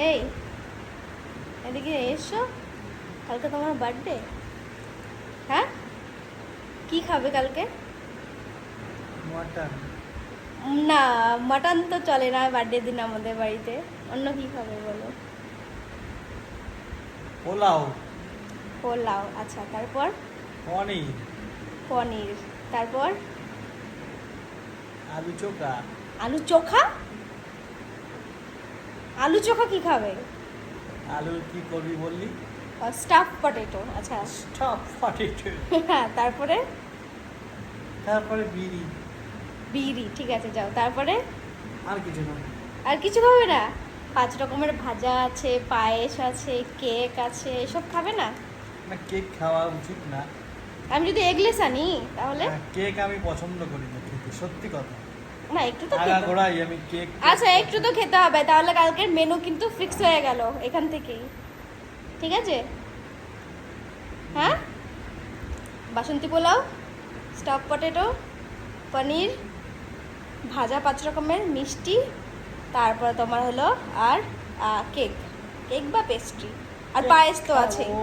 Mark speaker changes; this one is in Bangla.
Speaker 1: এই এদিকে এসো, কালকে তোমার বার্থডে। হ্যাঁ, কি খাবে কালকে?
Speaker 2: মটন।
Speaker 1: না, মাটন তো চলে না বার্থডে দিন আমাদের বাড়িতে। অন্য কি খাবে বলো?
Speaker 2: পোলাও।
Speaker 1: পোলাও, আচ্ছা। তারপর
Speaker 2: পনির।
Speaker 1: পনির। তারপর
Speaker 2: আলু চোখা।
Speaker 1: আলু চোখা। আলু চোখা কি খাবে?
Speaker 2: আলু কি করবি বললি?
Speaker 1: স্টাফ পটেটো, আচ্ছা।
Speaker 2: Stop potato.
Speaker 1: হ্যাঁ, তারপরে
Speaker 2: তারপরে বিড়ি।
Speaker 1: বিড়ি, ঠিক আছে, যাও। তারপরে
Speaker 2: আর কিছু না।
Speaker 1: আর কিছু খাবে না? 5 রকমের ভাজা আছে, পায়েস আছে, কেক আছে, এসব খাবে না?
Speaker 2: না, কেক খাওয়া উচিত না।
Speaker 1: আমি যদি এগলেস আনি তাহলে?
Speaker 2: কেক আমি পছন্দ করি না খেতে, সত্যি কথা।
Speaker 1: না, একটু তো
Speaker 2: আগা
Speaker 1: খেতে হবে।
Speaker 2: গোড়াই আমি কেক।
Speaker 1: আচ্ছা, একটু তো খেতে হবে, তাহলে কালকের মেনু কিন্তু ফিক্স হয়ে গেল এখান থেকেই। ঠিক আছে? হ্যাঁ, বাসন্তী পোলাও, স্টাফ পটেটো, পনির, ভাজা 5 রকমের, মিষ্টি, তারপর তোমার হলো আর কেক। কেক বা পেস্ট্রি, আর পায়েস তো আছে।
Speaker 2: ও